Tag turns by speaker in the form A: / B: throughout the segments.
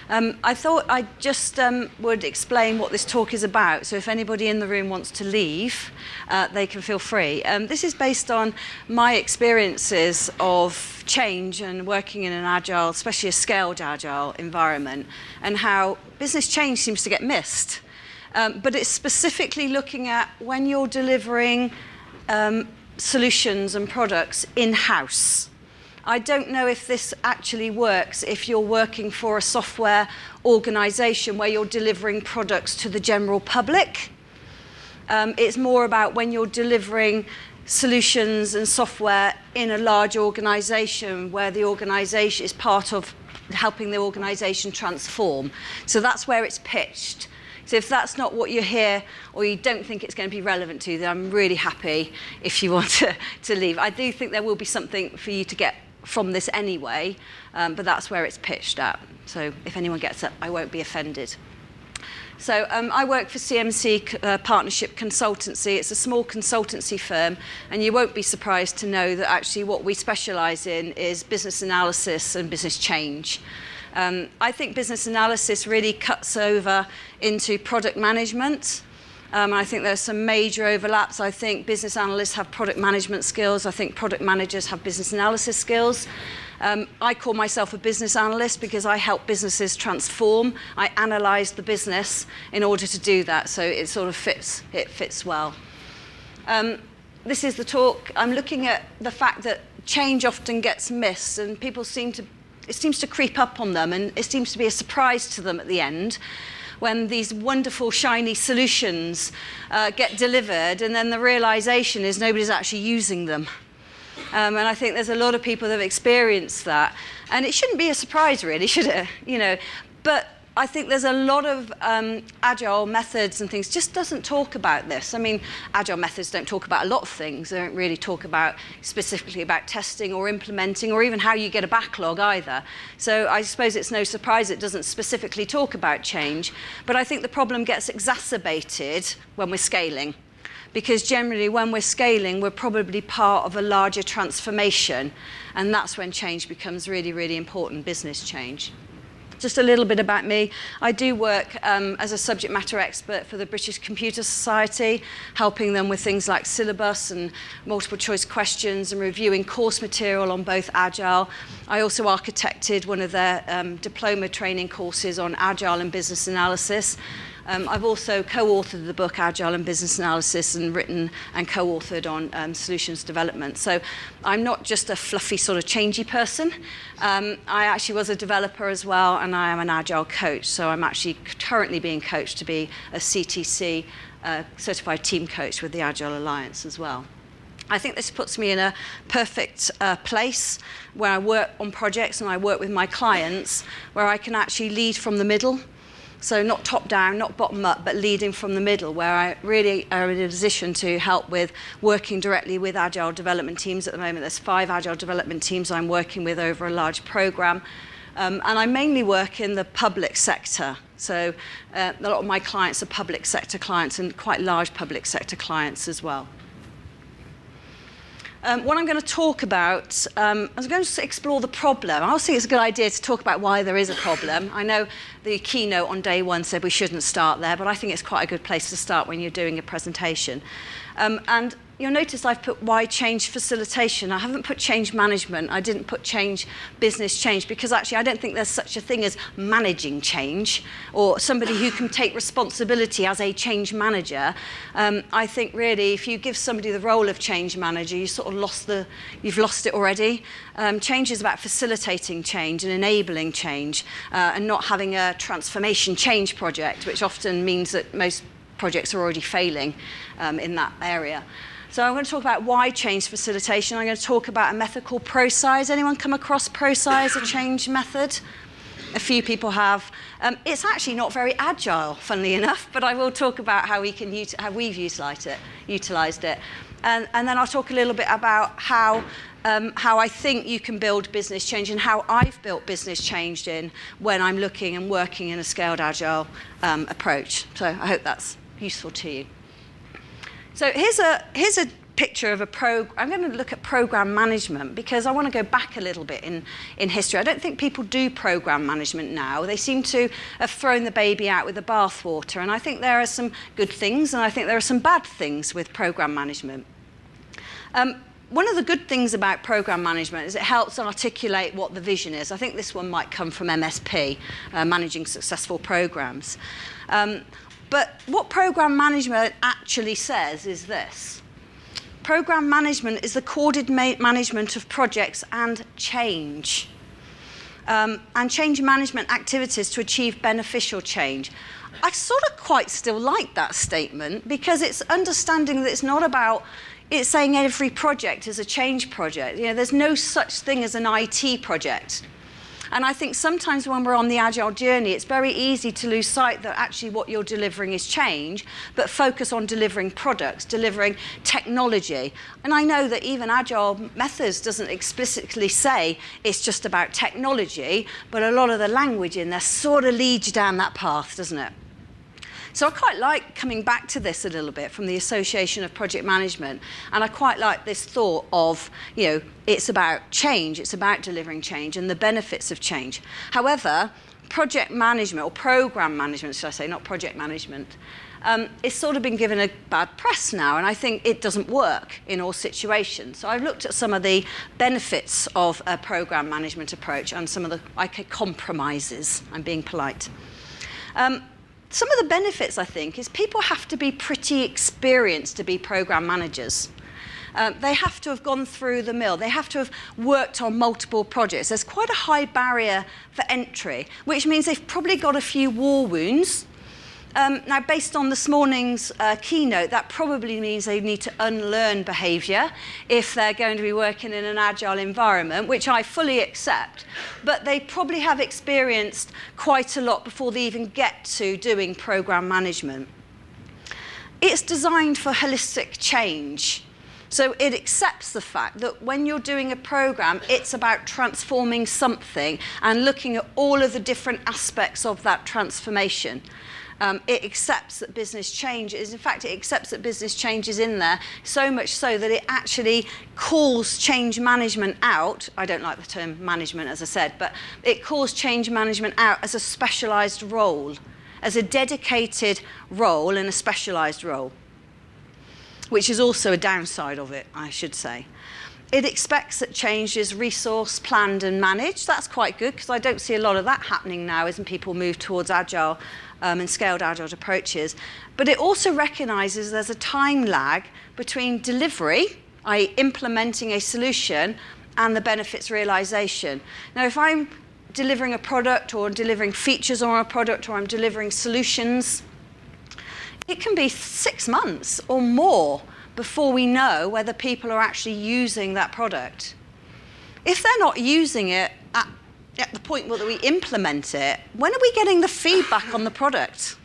A: I thought I just would explain what this talk is about. So if anybody in the room wants to leave, they can feel free. This is based on my experiences of change and working in an agile, especially a scaled agile environment, and how business change seems to get missed. But it's specifically looking at when you're delivering solutions and products in-house. I don't know if this actually works if you're working for a software organization where you're delivering products to the general public. It's more about when you're delivering solutions and software in a large organization where the organization is part of helping the organization transform. So that's where it's pitched. So if that's not what you hear or you don't think it's going to be relevant to you, then I'm really happy if you want to leave. I do think there will be something for you to get from this anyway, but that's where it's pitched at. So if anyone gets up, I won't be offended. So I work for CMC Partnership Consultancy. It's a small consultancy firm, and you won't be surprised to know that actually what we specialize in is business analysis and business change. I think business analysis really cuts over into product management. I think there's some major overlaps. I think business analysts have product management skills. I think product managers have business analysis skills. I call myself a business analyst because I help businesses transform. I analyze the business in order to do that, so it sort of fits well. This is the talk. I'm looking at the fact that change often gets missed, and people it seems to creep up on them, and it seems to be a surprise to them at the end when these wonderful, shiny solutions get delivered, and then the realization is nobody's actually using them. And I think there's a lot of people that have experienced that. And it shouldn't be a surprise, really, should it? But I think there's a lot of agile methods and things just doesn't talk about this. I mean, agile methods don't talk about a lot of things. They don't really talk specifically about testing or implementing or even how you get a backlog either. So I suppose it's no surprise it doesn't specifically talk about change. But I think the problem gets exacerbated when we're scaling. Because generally when we're scaling, we're probably part of a larger transformation. And that's when change becomes really, really important, business change. Just a little bit about me. I do work as a subject matter expert for the British Computer Society, helping them with things like syllabus and multiple choice questions and reviewing course material on both Agile. I also architected one of their diploma training courses on Agile and business analysis. I've also co-authored the book Agile and Business Analysis and written and co-authored on solutions development. So I'm not just a fluffy sort of changey person. I actually was a developer as well, and I am an Agile coach. So I'm actually currently being coached to be a CTC certified team coach with the Agile Alliance as well. I think this puts me in a perfect place where I work on projects and I work with my clients where I can actually lead from the middle. So not top down, not bottom up, but leading from the middle, where I really are in a position to help with working directly with Agile development teams. At the moment, there's 5 Agile development teams I'm working with over a large program. And I mainly work in the public sector. So a lot of my clients are public sector clients and quite large public sector clients as well. What I'm going to talk about, I was going to explore the problem. I also think it's a good idea to talk about why there is a problem. I know the keynote on day 1 said we shouldn't start there, but I think it's quite a good place to start when you're doing a presentation. And you'll notice I've put why change facilitation. I haven't put change management. I didn't put change business change because actually I don't think there's such a thing as managing change or somebody who can take responsibility as a change manager. I think really if you give somebody the role of change manager, you sort of you've lost it already. Change is about facilitating change and enabling change and not having a transformation change project, which often means that most projects are already failing in that area. So I'm going to talk about why change facilitation. I'm going to talk about a method called ProSci. Anyone come across ProSci as a change method? A few people have. It's actually not very agile, funnily enough, but I will talk about how we've utilized it. And then I'll talk a little bit about how I think you can build business change and how I've built business change when I'm looking and working in a scaled agile approach. So I hope that's useful to you. So here's a picture of I'm going to look at program management because I want to go back a little bit in history. I don't think people do program management now. They seem to have thrown the baby out with the bathwater, and I think there are some good things and I think there are some bad things with program management. One of the good things about program management is it helps articulate what the vision is. I think this one might come from MSP, Managing Successful Programs. But what program management actually says is this. Program management is the coordinated management of projects and change. And change management activities to achieve beneficial change. I sort of quite still like that statement because it's understanding that it's not about, it's saying every project is a change project. You know, there's no such thing as an IT project. And I think sometimes when we're on the Agile journey, it's very easy to lose sight that actually what you're delivering is change, but focus on delivering products, delivering technology. And I know that even Agile Methods doesn't explicitly say it's just about technology, but a lot of the language in there sort of leads you down that path, doesn't it? So I quite like coming back to this a little bit from the Association of Project Management, and I quite like this thought of, you know, it's about change, it's about delivering change and the benefits of change. However, project management, or program management, should I say, not project management, it's sort of been given a bad press now, and I think it doesn't work in all situations. So I've looked at some of the benefits of a program management approach and some of the compromises. I'm being polite. Some of the benefits, I think, is people have to be pretty experienced to be program managers. They have to have gone through the mill. They have to have worked on multiple projects. There's quite a high barrier for entry, which means they've probably got a few war wounds. Now, based on this morning's keynote, that probably means they need to unlearn behaviour if they're going to be working in an agile environment, which I fully accept. But they probably have experienced quite a lot before they even get to doing program management. It's designed for holistic change. So it accepts the fact that when you're doing a program, it's about transforming something and looking at all of the different aspects of that transformation. It accepts that business change is, in fact, it accepts that business change is in there, so much so that it actually calls change management out. I don't like the term management, as I said, but it calls change management out as a specialised role, as a dedicated role and a specialised role, which is also a downside of it, I should say. It expects that change is resource planned and managed. That's quite good, because I don't see a lot of that happening now as people move towards agile and scaled agile approaches. But it also recognises there's a time lag between delivery, i.e. implementing a solution, and the benefits realisation. Now, if I'm delivering a product or delivering features on a product or I'm delivering solutions, it can be 6 months or more before we know whether people are actually using that product. If they're not using it at the point where we implement it, when are we getting the feedback on the product?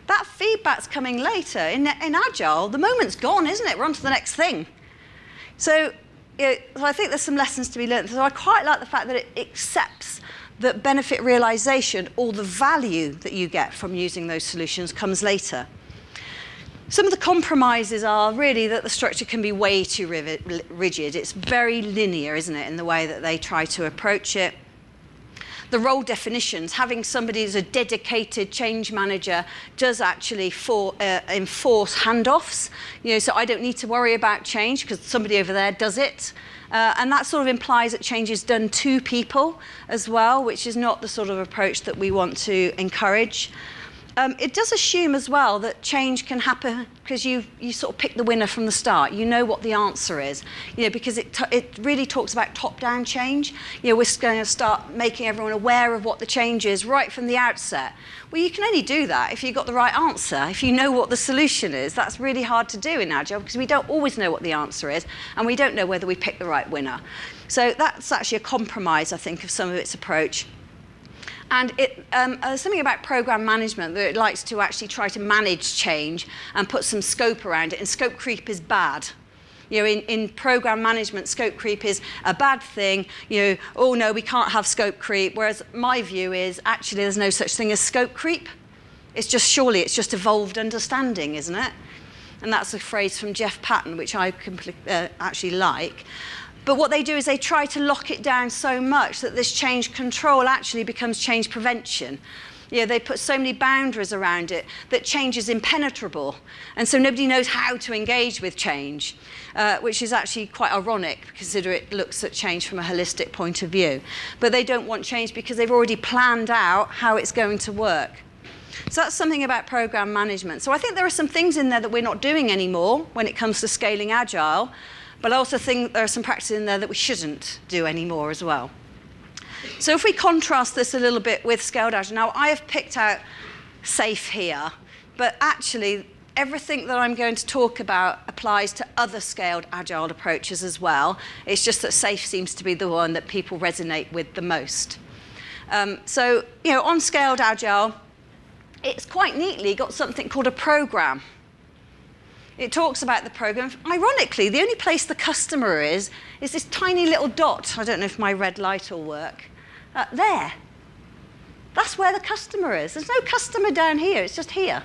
A: That feedback's coming later. In Agile, the moment's gone, isn't it? We're on to the next thing. So I think there's some lessons to be learned. So I quite like the fact that it accepts that benefit realization, or the value that you get from using those solutions, comes later. Some of the compromises are really that the structure can be way too rigid. It's very linear, isn't it, in the way that they try to approach it. The role definitions, having somebody as a dedicated change manager does actually enforce handoffs. So I don't need to worry about change because somebody over there does it. And that sort of implies that change is done to people as well, which is not the sort of approach that we want to encourage. It does assume as well that change can happen because you sort of pick the winner from the start. You know what the answer is, because it really talks about top-down change. We're going to start making everyone aware of what the change is right from the outset. Well, you can only do that if you've got the right answer, if you know what the solution is. That's really hard to do in Agile because we don't always know what the answer is, and we don't know whether we pick the right winner. So that's actually a compromise, I think, of some of its approach. And something about program management, that it likes to actually try to manage change and put some scope around it. And scope creep is bad. In program management, scope creep is a bad thing. Oh no, we can't have scope creep. Whereas my view is actually there's no such thing as scope creep. It's just evolved understanding, isn't it? And that's a phrase from Jeff Patton, which I actually like. But what they do is they try to lock it down so much that this change control actually becomes change prevention. They put so many boundaries around it that change is impenetrable. And so nobody knows how to engage with change, which is actually quite ironic, considering it looks at change from a holistic point of view. But they don't want change because they've already planned out how it's going to work. So that's something about program management. So I think there are some things in there that we're not doing anymore when it comes to scaling Agile, but I also think there are some practices in there that we shouldn't do anymore as well. So if we contrast this a little bit with Scaled Agile, now I have picked out SAFe here, but actually everything that I'm going to talk about applies to other Scaled Agile approaches as well. It's just that SAFe seems to be the one that people resonate with the most. So on Scaled Agile, it's quite neatly got something called a program. It talks about the program. Ironically, the only place the customer is this tiny little dot. I don't know if my red light will work. There. That's where the customer is. There's no customer down here. It's just here.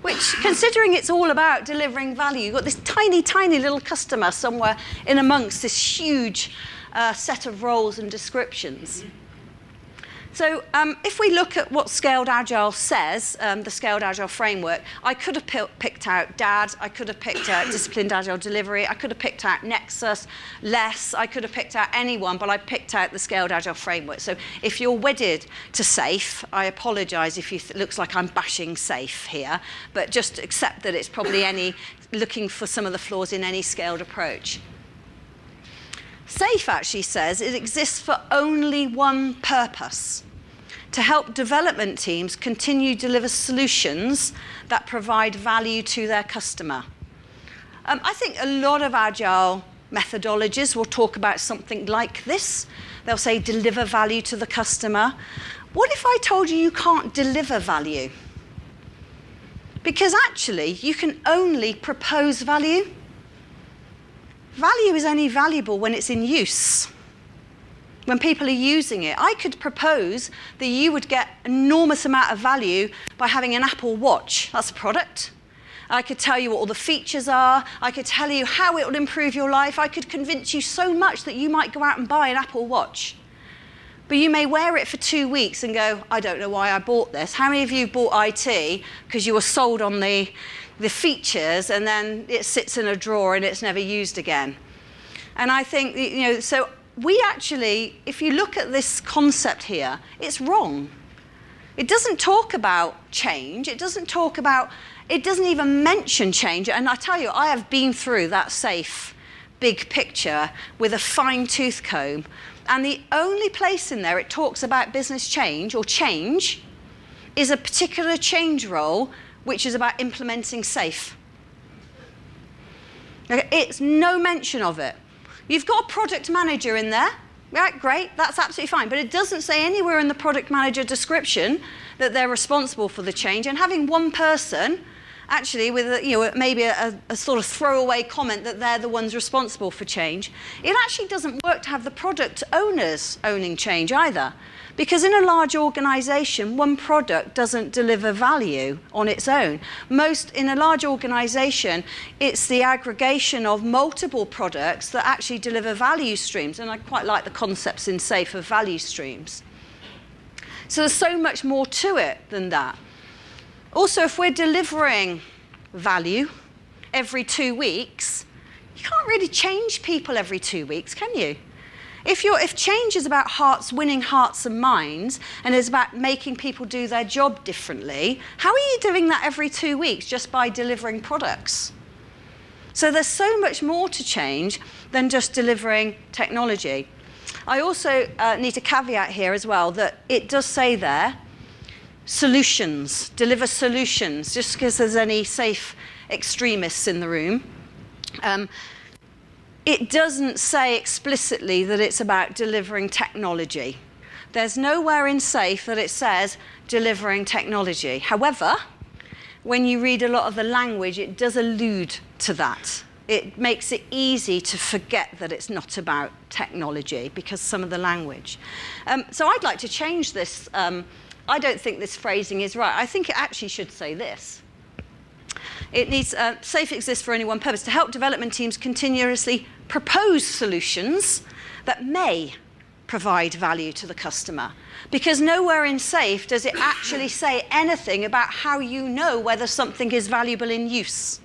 A: Which, considering it's all about delivering value, you've got this tiny, tiny little customer somewhere in amongst this huge set of roles and descriptions. So if we look at what Scaled Agile says, the Scaled Agile framework, I could have picked out DAD, I could have picked out Disciplined Agile Delivery, I could have picked out Nexus, LESS, I could have picked out anyone, but I picked out the Scaled Agile framework. So if you're wedded to SAFe, I apologise if it looks like I'm bashing SAFe here, but just accept that it's probably looking for some of the flaws in any scaled approach. SAFe actually says it exists for only one purpose: to help development teams continue to deliver solutions that provide value to their customer. I think a lot of Agile methodologies will talk about something like this. They'll say deliver value to the customer. What if I told you can't deliver value? Because actually, you can only propose value. Value is only valuable when it's in use, when people are using it. I could propose that you would get an enormous amount of value by having an Apple Watch. That's a product. I could tell you what all the features are. I could tell you how it would improve your life. I could convince you so much that you might go out and buy an Apple Watch. But you may wear it for 2 weeks and go, I don't know why I bought this. How many of you bought IT because you were sold on the features and then it sits in a drawer and it's never used again? And I think, so we actually, if you look at this concept here, it's wrong. It doesn't talk about change. It doesn't even mention change. And I tell you, I have been through that SAFe big picture with a fine-tooth comb. And the only place in there it talks about business change or change is a particular change role, which is about implementing SAFe. Okay, it's no mention of it. You've got a product manager in there. Right, great, that's absolutely fine. But it doesn't say anywhere in the product manager description that they're responsible for the change. And having one person, actually, with maybe a sort of throwaway comment that they're the ones responsible for change, it actually doesn't work to have the product owners owning change either. Because in a large organization, one product doesn't deliver value on its own. In a large organization, it's the aggregation of multiple products that actually deliver value streams. And I quite like the concepts in SAFe of value streams. So there's so much more to it than that. Also, if we're delivering value every 2 weeks, you can't really change people every 2 weeks, can you? If change is about winning hearts and minds, and is about making people do their job differently, how are you doing that every 2 weeks just by delivering products? So there's so much more to change than just delivering technology. I also need to caveat here as well that it does say there, solutions, deliver solutions, just because there's any SAFe extremists in the room. It doesn't say explicitly that it's about delivering technology. There's nowhere in SAFe that it says delivering technology. However, when you read a lot of the language, it does allude to that. It makes it easy to forget that it's not about technology because some of the language. So I'd like to change this. I don't think this phrasing is right. I think it actually should say this. It needs, SAFE exists for only one purpose, to help development teams continuously propose solutions that may provide value to the customer. Because nowhere in SAFE does it actually say anything about how you know whether something is valuable in use.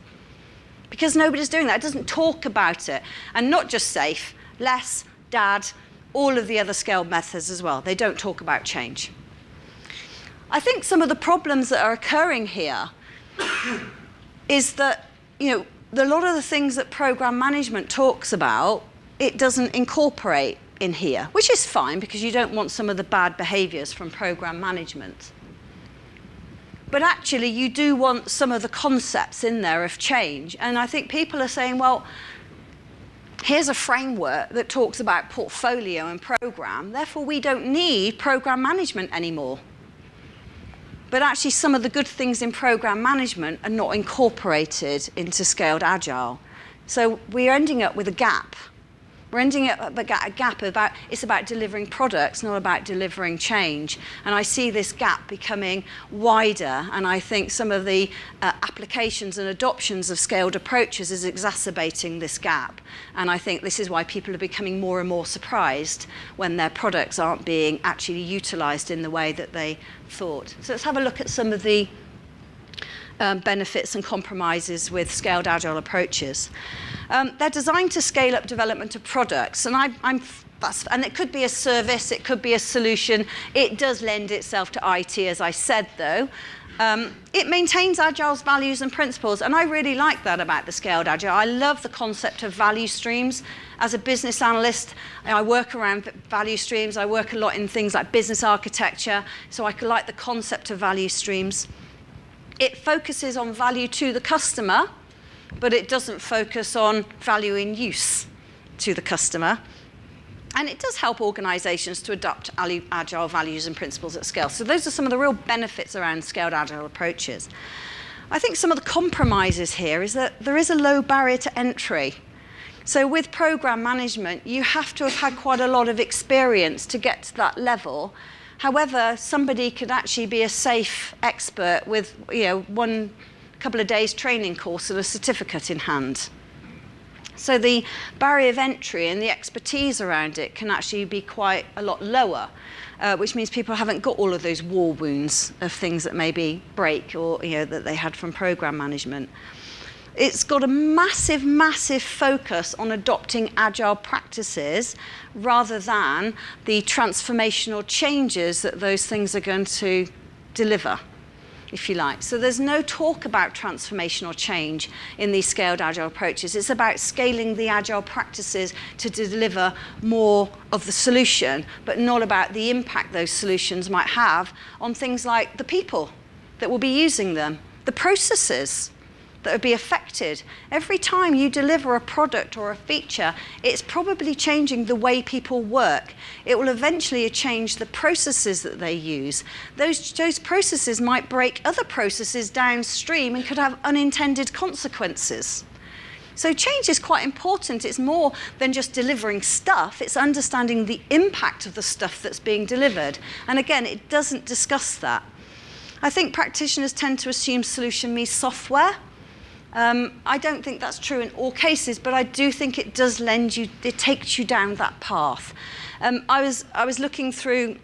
A: Because nobody's doing that. It doesn't talk about it. And not just SAFE, LESS, DAD, all of the other scaled methods as well. They don't talk about change. I think some of the problems that are occurring here is that, a lot of the things that program management talks about, it doesn't incorporate in here, which is fine because you don't want some of the bad behaviors from program management. But actually, you do want some of the concepts in there of change. And I think people are saying, well, here's a framework that talks about portfolio and program, therefore we don't need program management anymore. But actually, some of the good things in program management are not incorporated into Scaled Agile. So we're ending up with a gap. We're ending up with a gap it's about delivering products, not about delivering change. And I see this gap becoming wider, and I think some of the applications and adoptions of scaled approaches is exacerbating this gap. And I think this is why people are becoming more and more surprised when their products aren't being actually utilized in the way that they thought. So let's have a look at some of the benefits and compromises with Scaled Agile approaches. They're designed to scale up development of products, and and it could be a service, it could be a solution. It does lend itself to IT, as I said, though. It maintains Agile's values and principles, and I really like that about the Scaled Agile. I love the concept of value streams. As a business analyst, I work around value streams. I work a lot in things like business architecture, so I like the concept of value streams. It focuses on value to the customer, but it doesn't focus on value in use to the customer. And it does help organizations to adopt agile values and principles at scale. So those are some of the real benefits around Scaled Agile approaches. I think some of the compromises here is that there is a low barrier to entry. So with program management, you have to have had quite a lot of experience to get to that level. However, somebody could actually be a SAFE expert with one couple of days training course and a certificate in hand. So the barrier of entry and the expertise around it can actually be quite a lot lower, which means people haven't got all of those war wounds of things that maybe break or that they had from program management. It's got a massive, massive focus on adopting agile practices rather than the transformational changes that those things are going to deliver, if you like. So there's no talk about transformational change in these Scaled Agile approaches. It's about scaling the agile practices to deliver more of the solution, but not about the impact those solutions might have on things like the people that will be using them, the processes that would be affected. Every time you deliver a product or a feature, it's probably changing the way people work. It will eventually change the processes that they use. Those processes might break other processes downstream and could have unintended consequences. So change is quite important. It's more than just delivering stuff. It's understanding the impact of the stuff that's being delivered. And again, it doesn't discuss that. I think practitioners tend to assume solution means software. I don't think that's true in all cases, but I do think it does it takes you down that path. I was looking through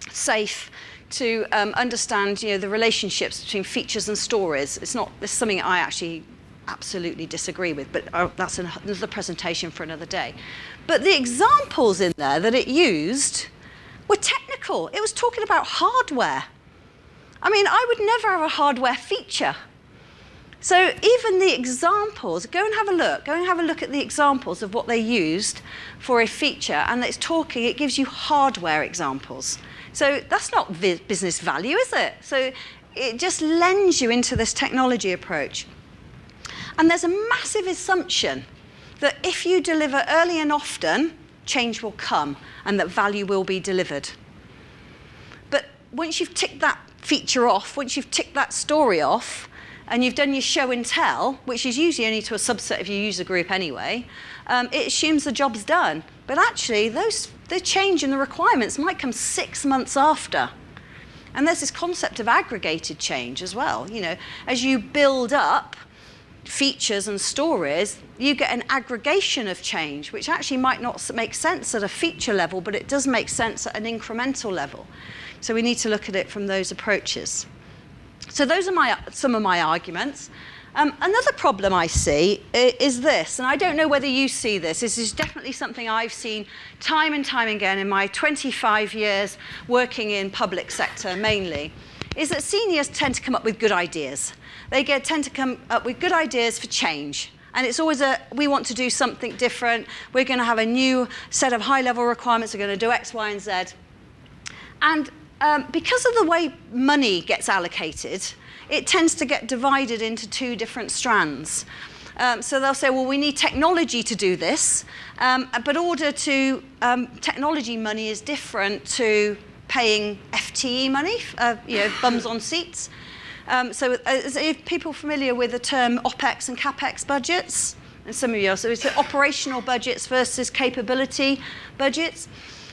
A: SAFE to understand, the relationships between features and stories. It's something I actually absolutely disagree with, but that's another presentation for another day. But the examples in there that it used were technical. It was talking about hardware. I mean, I would never have a hardware feature. So even the examples, go and have a look. Go and have a look at the examples of what they used for a feature, and it gives you hardware examples. So that's not business value, is it? So it just lends you into this technology approach. And there's a massive assumption that if you deliver early and often, change will come and that value will be delivered. But once you've ticked that feature off, once you've ticked that story off, and you've done your show and tell, which is usually only to a subset of your user group anyway, it assumes the job's done. But actually, the change in the requirements might come 6 months after. And there's this concept of aggregated change as well. As you build up features and stories, you get an aggregation of change, which actually might not make sense at a feature level, but it does make sense at an incremental level. So we need to look at it from those approaches. So those are some of my arguments. Another problem I see is this, and I don't know whether you see this. This is definitely something I've seen time and time again in my 25 years working in public sector mainly, is that seniors tend to come up with good ideas. They tend to come up with good ideas for change. And it's always we want to do something different. We're going to have a new set of high-level requirements. We're going to do X, Y, and Z. And because of the way money gets allocated, it tends to get divided into two different strands. So they'll say, well, we need technology to do this, but technology money is different to paying FTE money, bums on seats. So are people familiar with the term OPEX and CAPEX budgets? And some of you are. So it's operational budgets versus capability budgets.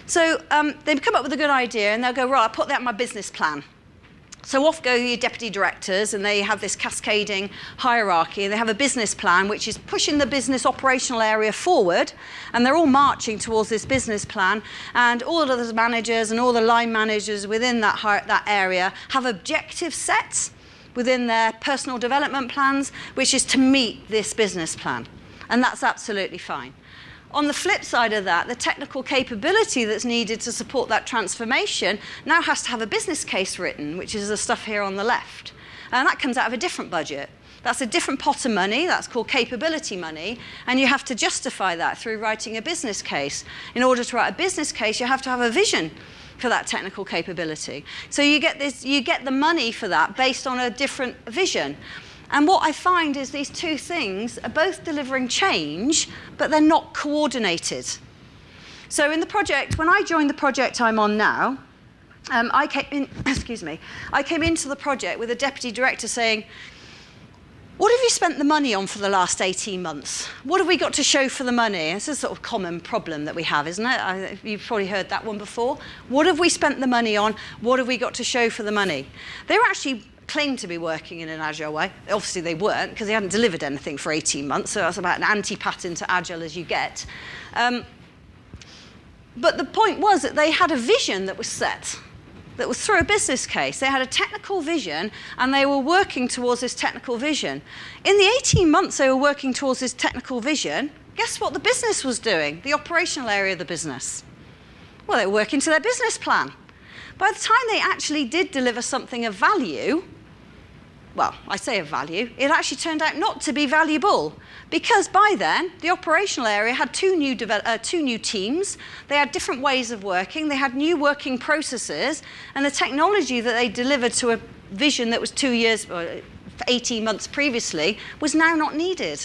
A: So they've come up with a good idea, and they'll go, right, I'll put that in my business plan. So off go your deputy directors, and they have this cascading hierarchy, and they have a business plan which is pushing the business operational area forward, and they're all marching towards this business plan, and all of the managers and all the line managers within that area have objective sets within their personal development plans, which is to meet this business plan. And that's absolutely fine. On the flip side of that, the technical capability that's needed to support that transformation now has to have a business case written, which is the stuff here on the left. And that comes out of a different budget. That's a different pot of money. That's called capability money. And you have to justify that through writing a business case. In order to write a business case, you have to have a vision for that technical capability. So you get the money for that based on a different vision. And what I find is these two things are both delivering change, but they're not coordinated. So in the project, when I joined the project I'm on now, I came into the project with a deputy director saying, what have you spent the money on for the last 18 months? What have we got to show for the money? It's a sort of common problem that we have, isn't it? You've probably heard that one before. What have we spent the money on? What have we got to show for the money? They were actually claimed to be working in an agile way. Obviously they weren't, because they hadn't delivered anything for 18 months, so that's about an anti-pattern to agile as you get. But the point was that they had a vision that was set, that was through a business case. They had a technical vision, and they were working towards this technical vision. In the 18 months they were working towards this technical vision, guess what the business was doing, the operational area of the business? Well, they were working to their business plan. By the time they actually did deliver something of value, well, I say of value, it actually turned out not to be valuable, because by then the operational area had two new teams. They had different ways of working. They had new working processes, and the technology that they delivered to a vision that was 2 years or 18 months previously was now not needed.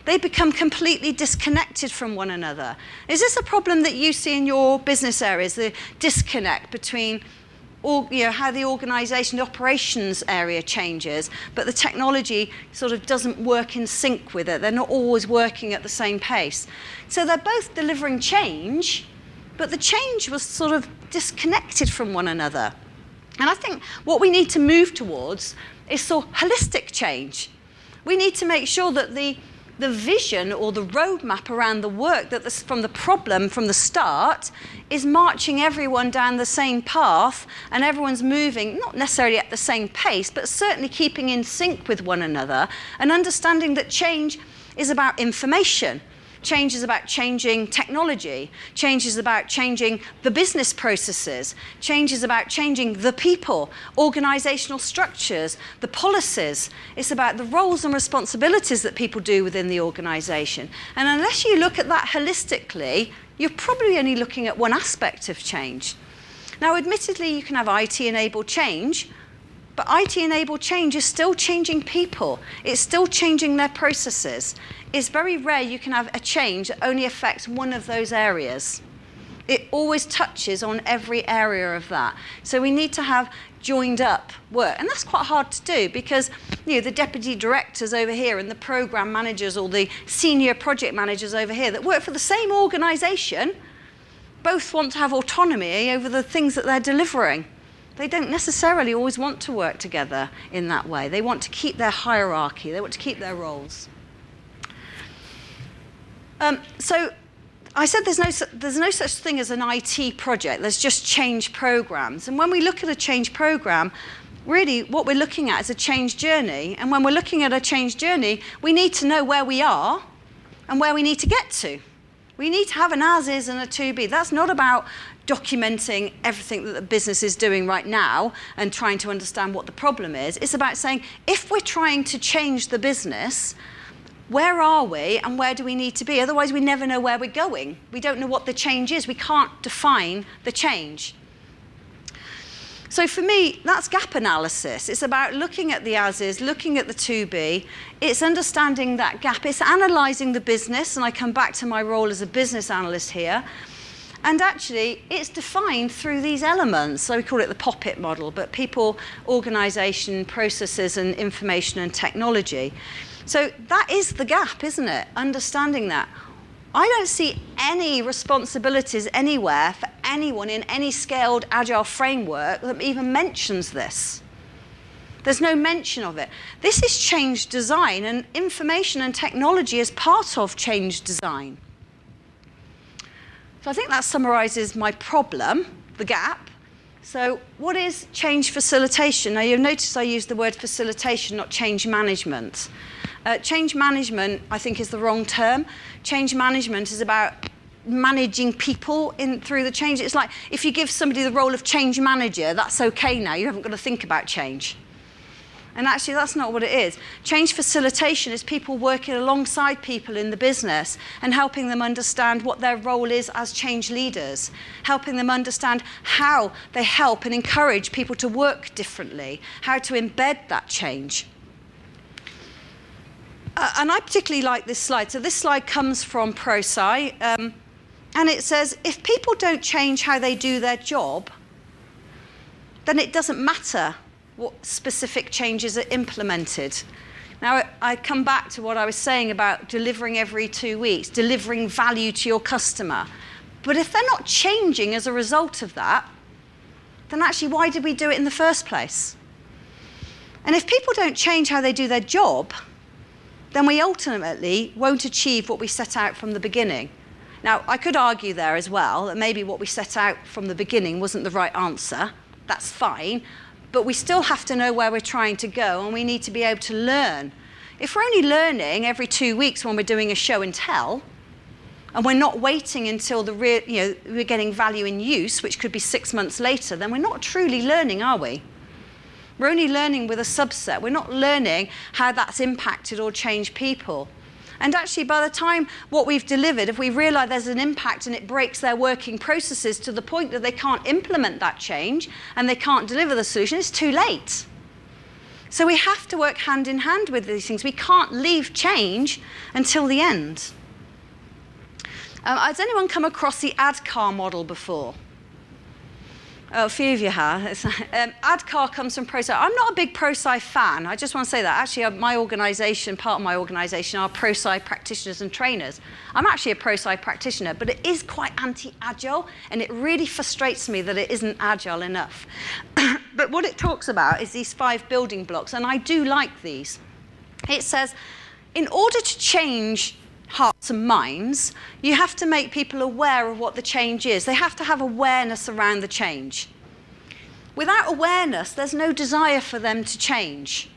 A: They become completely disconnected from one another. Is this a problem that you see in your business areas, the disconnect between how the organisation, the operations area changes, but the technology sort of doesn't work in sync with it? They're not always working at the same pace. So they're both delivering change, but the change was sort of disconnected from one another. And I think what we need to move towards is sort of holistic change. We need to make sure that the vision or the roadmap around the work that from the problem from the start is marching everyone down the same path, and everyone's moving not necessarily at the same pace, but certainly keeping in sync with one another, and understanding that change is about information. Change is about changing technology. Change is about changing the business processes. Change is about changing the people, organizational structures, the policies. It's about the roles and responsibilities that people do within the organization. And unless you look at that holistically, you're probably only looking at one aspect of change. Now, admittedly, you can have IT-enabled change, but IT-enabled change is still changing people. It's still changing their processes. It's very rare you can have a change that only affects one of those areas. It always touches on every area of that. So we need to have joined up work. And that's quite hard to do, because the deputy directors over here and the program managers or the senior project managers over here that work for the same organisation both want to have autonomy over the things that they're delivering. They don't necessarily always want to work together in that way. They want to keep their hierarchy. They want to keep their roles. So I said there's no such thing as an IT project. There's just change programs. And when we look at a change program, really what we're looking at is a change journey. And when we're looking at a change journey, we need to know where we are and where we need to get to. We need to have an as is and a to be. That's not about documenting everything that the business is doing right now and trying to understand what the problem is. It's about saying, if we're trying to change the business, where are we and where do we need to be? Otherwise, we never know where we're going. We don't know what the change is. We can't define the change. So for me, that's gap analysis. It's about looking at the as-is, looking at the to-be. It's understanding that gap. It's analysing the business, and I come back to my role as a business analyst here. And actually, it's defined through these elements. So we call it the POPIT model, but people, organisation, processes, and information and technology. So that is the gap, isn't it? Understanding that. I don't see any responsibilities anywhere for anyone in any scaled agile framework that even mentions this. There's no mention of it. This is change design, and information and technology is part of change design. So I think that summarises my problem, the gap. So what is change facilitation? Now you'll notice I used the word facilitation, not change management. Change management, I think, is the wrong term. Change management is about managing people through the change. It's like if you give somebody the role of change manager, that's okay now. You haven't got to think about change. And actually, that's not what it is. Change facilitation is people working alongside people in the business and helping them understand what their role is as change leaders, helping them understand how they help and encourage people to work differently, how to embed that change. And I particularly like this slide. So this slide comes from ProSci, and it says, if people don't change how they do their job, then it doesn't matter what specific changes are implemented. Now, I come back to what I was saying about delivering every 2 weeks, delivering value to your customer. But if they're not changing as a result of that, then actually, why did we do it in the first place? And if people don't change how they do their job, then we ultimately won't achieve what we set out from the beginning. Now, I could argue there as well that maybe what we set out from the beginning wasn't the right answer. That's fine. But we still have to know where we're trying to go, and we need to be able to learn. If we're only learning every 2 weeks when we're doing a show and tell, and we're not waiting until we're getting value in use, which could be 6 months later, then we're not truly learning, are we? We're only learning with a subset. We're not learning how that's impacted or changed people. And actually, by the time what we've delivered, if we realise there's an impact and it breaks their working processes to the point that they can't implement that change and they can't deliver the solution, it's too late. So we have to work hand in hand with these things. We can't leave change until the end. Has anyone come across the ADKAR model before? Oh, a few of you have. ADKAR comes from ProSci. I'm not a big ProSci fan. I just want to say that. Actually, my organisation, part of my organisation, are ProSci practitioners and trainers. I'm actually a ProSci practitioner, but it is quite anti-agile, and it really frustrates me that it isn't agile enough. But what it talks about is these 5 building blocks, and I do like these. It says, in order to change hearts and minds, you have to make people aware of what the change is. They have to have awareness around the change. Without awareness, there's no desire for them to change.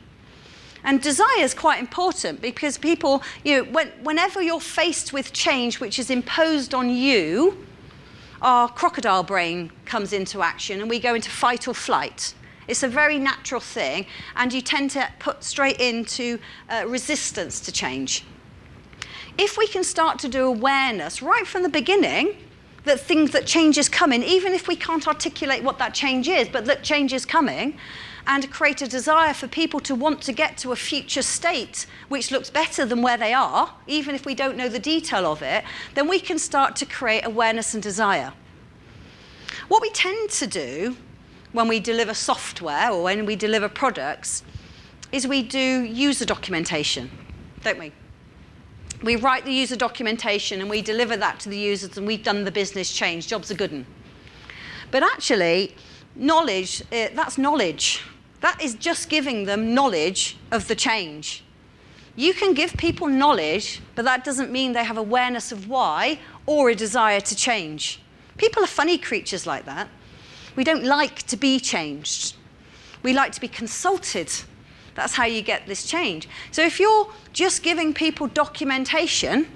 A: And desire is quite important because people, whenever you're faced with change which is imposed on you, our crocodile brain comes into action and we go into fight or flight. It's a very natural thing, and you tend to put straight into resistance to change. If we can start to do awareness right from the beginning that change is coming, even if we can't articulate what that change is, but that change is coming, and create a desire for people to want to get to a future state which looks better than where they are, even if we don't know the detail of it, then we can start to create awareness and desire. What we tend to do when we deliver software or when we deliver products is we do user documentation, don't we? We write the user documentation and we deliver that to the users, and we've done the business change. Job's a good one. But actually, knowledge, that's knowledge. That is just giving them knowledge of the change. You can give people knowledge, but that doesn't mean they have awareness of why or a desire to change. People are funny creatures like that. We don't like to be changed. We like to be consulted. That's how you get this change. So if you're just giving people documentation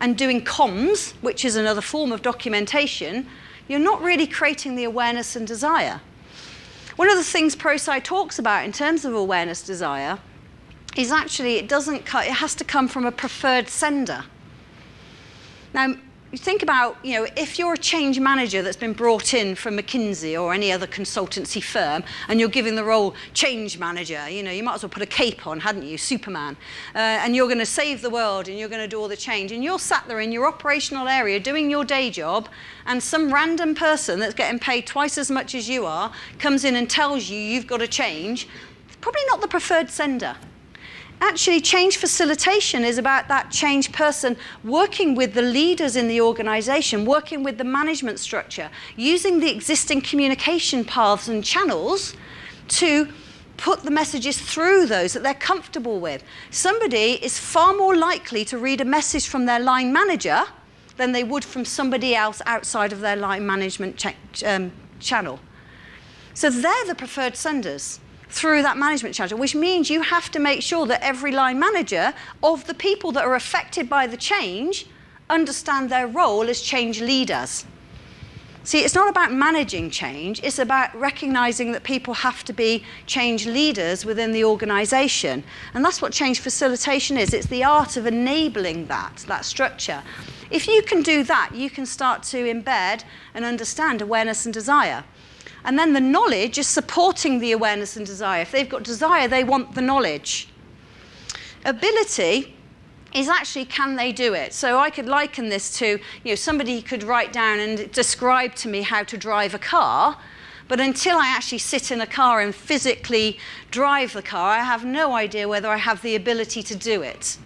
A: and doing comms, which is another form of documentation, you're not really creating the awareness and desire. One of the things ProSci talks about in terms of awareness desire is actually it has to come from a preferred sender. Now, you think about, if you're a change manager that's been brought in from McKinsey or any other consultancy firm, and you're giving the role change manager, you might as well put a cape on, hadn't you, Superman, and you're going to save the world and you're going to do all the change, and you're sat there in your operational area doing your day job, and some random person that's getting paid twice as much as you are comes in and tells you you've got to change. It's probably not the preferred sender. Actually, change facilitation is about that change person working with the leaders in the organization, working with the management structure, using the existing communication paths and channels to put the messages through those that they're comfortable with. Somebody is far more likely to read a message from their line manager than they would from somebody else outside of their line management channel. So they're the preferred senders through that management channel, which means you have to make sure that every line manager of the people that are affected by the change understand their role as change leaders. See, it's not about managing change, it's about recognizing that people have to be change leaders within the organization. And that's what change facilitation is. It's the art of enabling that structure. If you can do that, you can start to embed and understand awareness and desire. And then the knowledge is supporting the awareness and desire. If they've got desire, they want the knowledge. Ability is actually, can they do it? So I could liken this to, somebody could write down and describe to me how to drive a car, but until I actually sit in a car and physically drive the car, I have no idea whether I have the ability to do it.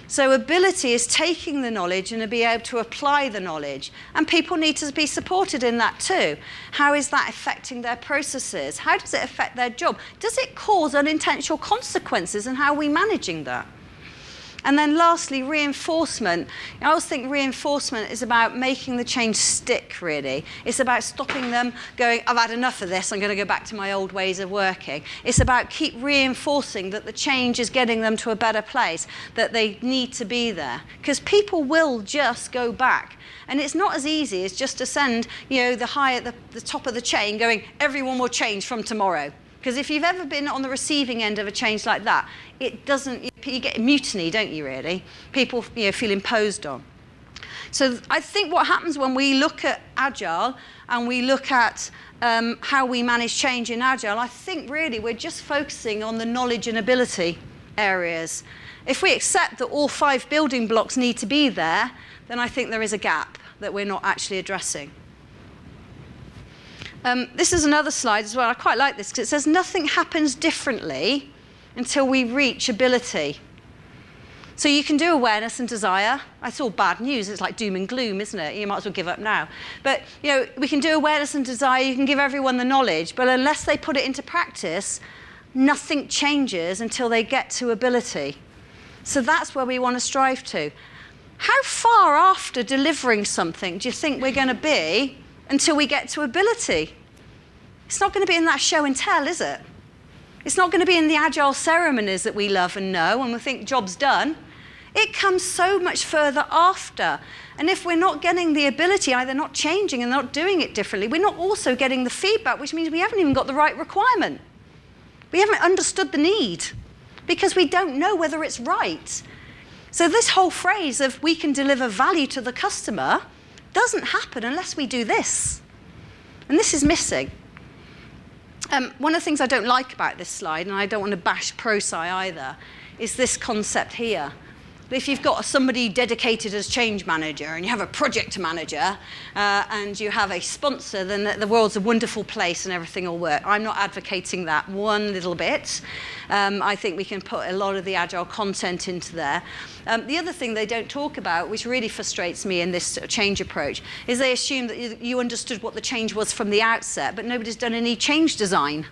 A: So ability is taking the knowledge and to be able to apply the knowledge. And people need to be supported in that too. How is that affecting their processes? How does it affect their job? Does it cause unintentional consequences, and how are we managing that? And then lastly, reinforcement. I always think reinforcement is about making the change stick, really. It's about stopping them going, I've had enough of this, I'm going to go back to my old ways of working. It's about keep reinforcing that the change is getting them to a better place, that they need to be there. Because people will just go back. And it's not as easy as just to send, the high at the top of the chain going, everyone will change from tomorrow. Because if you've ever been on the receiving end of a change like that, you get mutiny, don't you, really? People feel imposed on. So I think what happens when we look at Agile and we look at how we manage change in Agile, I think really we're just focusing on the knowledge and ability areas. If we accept that all 5 building blocks need to be there, then I think there is a gap that we're not actually addressing. This is another slide as well. I quite like this because it says nothing happens differently until we reach ability. So you can do awareness and desire. That's all bad news. It's like doom and gloom, isn't it? You might as well give up now. But we can do awareness and desire. You can give everyone the knowledge. But unless they put it into practice, nothing changes until they get to ability. So that's where we want to strive to. How far after delivering something do you think we're going to be until we get to ability? It's not going to be in that show and tell, is it? It's not going to be in the Agile ceremonies that we love and know and we think job's done. It comes so much further after. And if we're not getting the ability, either not changing and not doing it differently, we're not also getting the feedback, which means we haven't even got the right requirement. We haven't understood the need because we don't know whether it's right. So this whole phrase of we can deliver value to the customer doesn't happen unless we do this. And this is missing. One of the things I don't like about this slide, and I don't want to bash ProSci either, is this concept here. if you've got somebody dedicated as change manager and you have a project manager and you have a sponsor, then the world's a wonderful place and everything will work. I'm not advocating that one little bit. I think we can put a lot of the agile content into there. The other thing they don't talk about, which really frustrates me in this change approach, is they assume that you understood what the change was from the outset, but nobody's done any change design.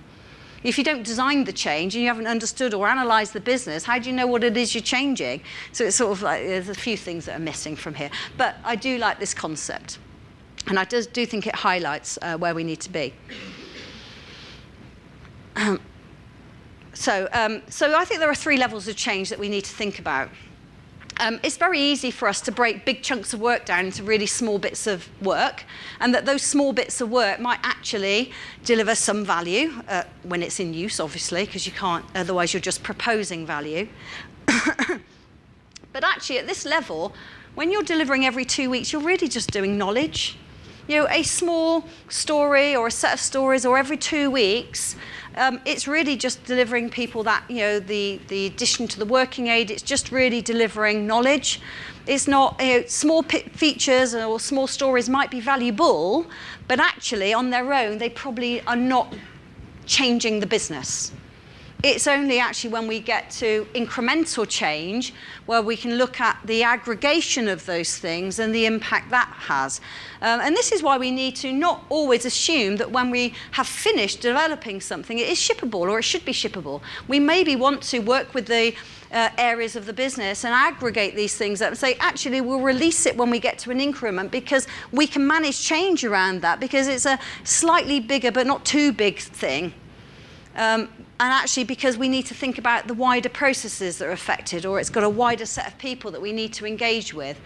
A: If you don't design the change and you haven't understood or analysed the business, how do you know what it is you're changing? So it's sort of like there's a few things that are missing from here. But I do like this concept. And I do think it highlights where we need to be. So I think there are 3 levels of change that we need to think about. It's very easy for us to break big chunks of work down into really small bits of work, and that those small bits of work might actually deliver some value when it's in use, obviously, because you can't, otherwise you're just proposing value. But actually at this level, when you're delivering every 2 weeks, you're really just doing knowledge. You know, a small story or a set of stories or every 2 weeks, it's really just delivering people that, you know, the addition to the working aid, it's just really delivering knowledge. It's not, you know, small features or small stories might be valuable, but actually on their own, they probably are not changing the business. It's only actually when we get to incremental change where we can look at the aggregation of those things and the impact that has. And this is why we need to not always assume that when we have finished developing something, it is shippable or it should be shippable. We maybe want to work with the areas of the business and aggregate these things up and say, actually, we'll release it when we get to an increment because we can manage change around that because it's a slightly bigger but not too big thing. And actually because we need to think about the wider processes that are affected, or it's got a wider set of people that we need to engage with.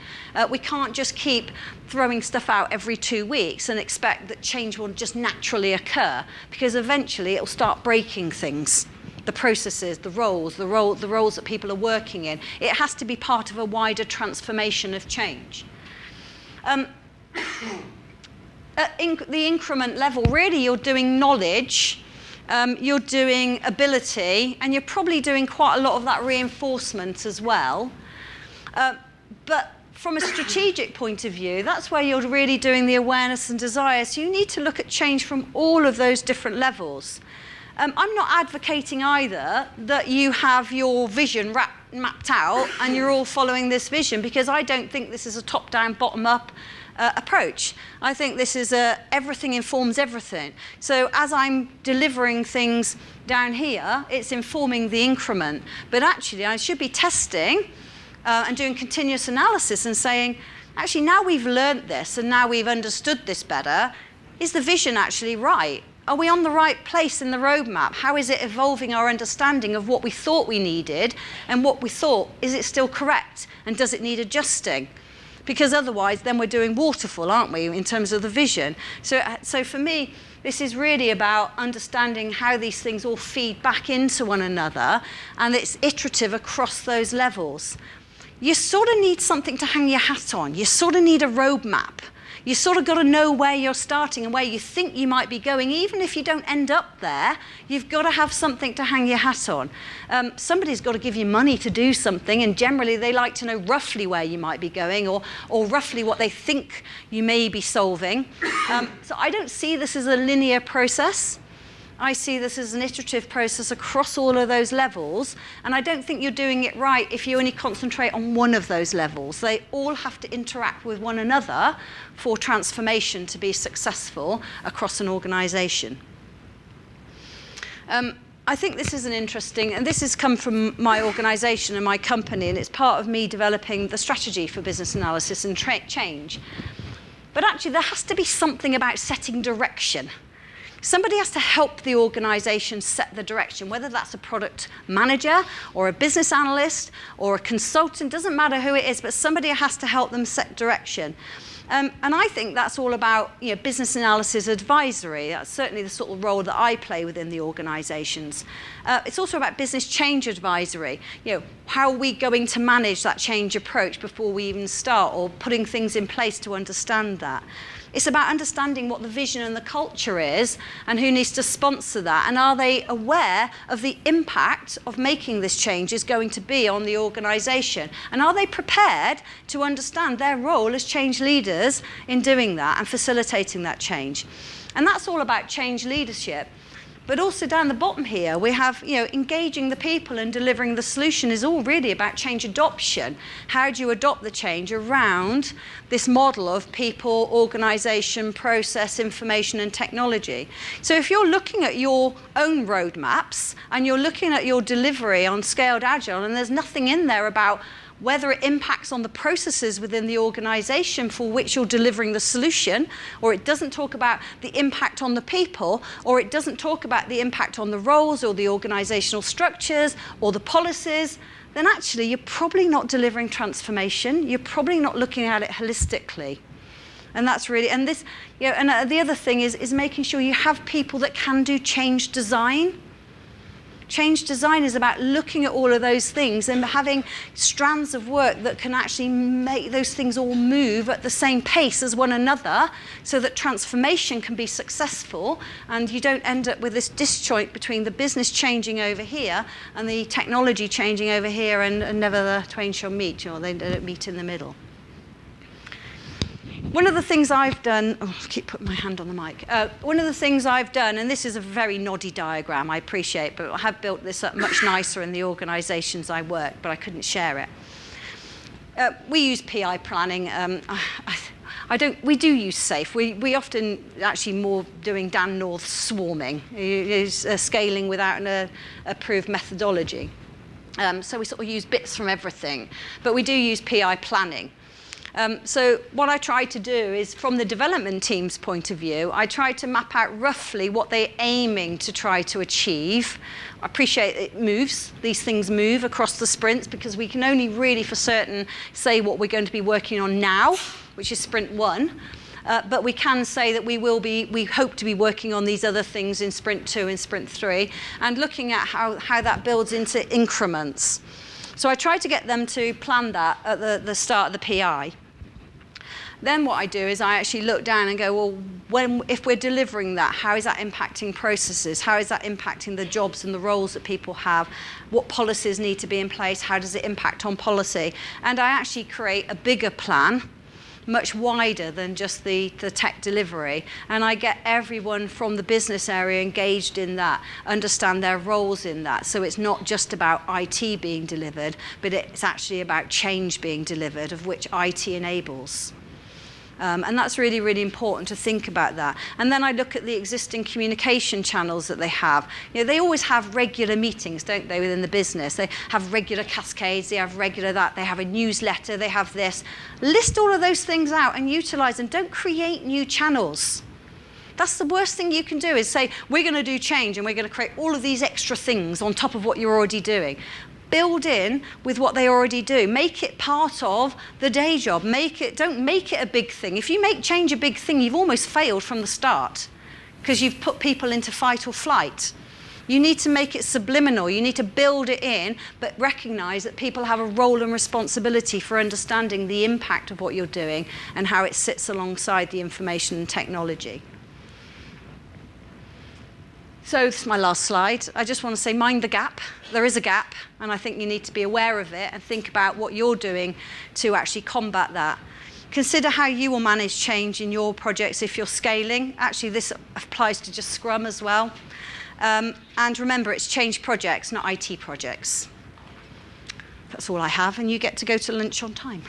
A: We can't just keep throwing stuff out every 2 weeks and expect that change will just naturally occur, because eventually it will start breaking things. The processes, the roles that people are working in. It has to be part of a wider transformation of change. At the increment level, really you're doing knowledge, you're doing ability, and you're probably doing quite a lot of that reinforcement as well. But from a strategic point of view, that's where you're really doing the awareness and desire. So you need to look at change from all of those different levels. I'm not advocating either that you have your vision mapped out and you're all following this vision, because I don't think this is a top-down, bottom-up approach. I think this is everything informs everything. So as I'm delivering things down here, it's informing the increment. But actually, I should be testing and doing continuous analysis and saying, actually, now we've learnt this and now we've understood this better, is the vision actually right? Are we on the right place in the roadmap? How is it evolving our understanding of what we thought we needed and what we thought? Is it still correct? And does it need adjusting? Because otherwise, then we're doing waterfall, aren't we, in terms of the vision? So for me, this is really about understanding how these things all feed back into one another, and it's iterative across those levels. You sort of need something to hang your hat on. You sort of need a roadmap. You sort of got to know where you're starting and where you think you might be going. Even if you don't end up there, you've got to have something to hang your hat on. Somebody's got to give you money to do something, and generally they like to know roughly where you might be going or roughly what they think you may be solving. So I don't see this as a linear process. I see this as an iterative process across all of those levels, and I don't think you're doing it right if you only concentrate on one of those levels. They all have to interact with one another for transformation to be successful across an organisation. I think this is an interesting, and this has come from my organisation and my company, and it's part of me developing the strategy for business analysis and change. But actually, there has to be something about setting direction. Somebody has to help the organisation set the direction, whether that's a product manager or a business analyst or a consultant, doesn't matter who it is, but somebody has to help them set direction. And I think that's all about, you know, business analysis advisory. That's certainly the sort of role that I play within the organisations. It's also about business change advisory. You know, how are we going to manage that change approach before we even start, or putting things in place to understand that? It's about understanding what the vision and the culture is and who needs to sponsor that. And are they aware of the impact of making this change is going to be on the organisation? And are they prepared to understand their role as change leaders in doing that and facilitating that change? And that's all about change leadership. But also down the bottom here, we have, engaging the people and delivering the solution is all really about change adoption. How do you adopt the change around this model of people, organisation, process, information and technology? So if you're looking at your own roadmaps and you're looking at your delivery on Scaled Agile and there's nothing in there about whether it impacts on the processes within the organisation for which you're delivering the solution, or it doesn't talk about the impact on the people, or it doesn't talk about the impact on the roles or the organisational structures or the policies, then actually you're probably not delivering transformation. You're probably not looking at it holistically. And that's really, and this, and the other thing is making sure you have people that can do change design. Change design is about looking at all of those things and having strands of work that can actually make those things all move at the same pace as one another so that transformation can be successful and you don't end up with this disjoint between the business changing over here and the technology changing over here and never the twain shall meet, or they don't meet in the middle. One of the things I've done, I keep putting my hand on the mic. One of the things I've done, and this is a very noddy diagram, I appreciate, but I have built this up much nicer in the organisations I work, but I couldn't share it. We use PI planning. We do use SAFE. We often actually more doing Dan North swarming, scaling without an approved methodology. So we sort of use bits from everything, but we do use PI planning. So what I try to do is, from the development team's point of view, I try to map out roughly what they're aiming to try to achieve. I appreciate it moves. These things move across the sprints because we can only really for certain say what we're going to be working on now, which is sprint 1. But we can say that we hope to be working on these other things in sprint 2 and sprint 3, and looking at how that builds into increments. So I try to get them to plan that at the start of the PI. Then what I do is I actually look down and go, well, if we're delivering that, how is that impacting processes? How is that impacting the jobs and the roles that people have? What policies need to be in place? How does it impact on policy? And I actually create a bigger plan, much wider than just the tech delivery. And I get everyone from the business area engaged in that, understand their roles in that. So it's not just about IT being delivered, but it's actually about change being delivered, of which IT enables. And that's really, really important to think about that. And then I look at the existing communication channels that they have. They always have regular meetings, don't they, within the business? They have regular cascades, they have regular that, they have a newsletter, they have this. List all of those things out and utilize them. Don't create new channels. That's the worst thing you can do, is say, we're going to do change and we're going to create all of these extra things on top of what you're already doing. Build in with what they already do. Make it part of the day job. Don't make it a big thing. If you make change a big thing, you've almost failed from the start because you've put people into fight or flight. You need to make it subliminal. You need to build it in, but recognize that people have a role and responsibility for understanding the impact of what you're doing and how it sits alongside the information and technology. So this is my last slide. I just want to say, mind the gap. There is a gap, and I think you need to be aware of it and think about what you're doing to actually combat that. Consider how you will manage change in your projects if you're scaling. Actually, this applies to just Scrum as well. And remember, it's change projects, not IT projects. That's all I have, and you get to go to lunch on time.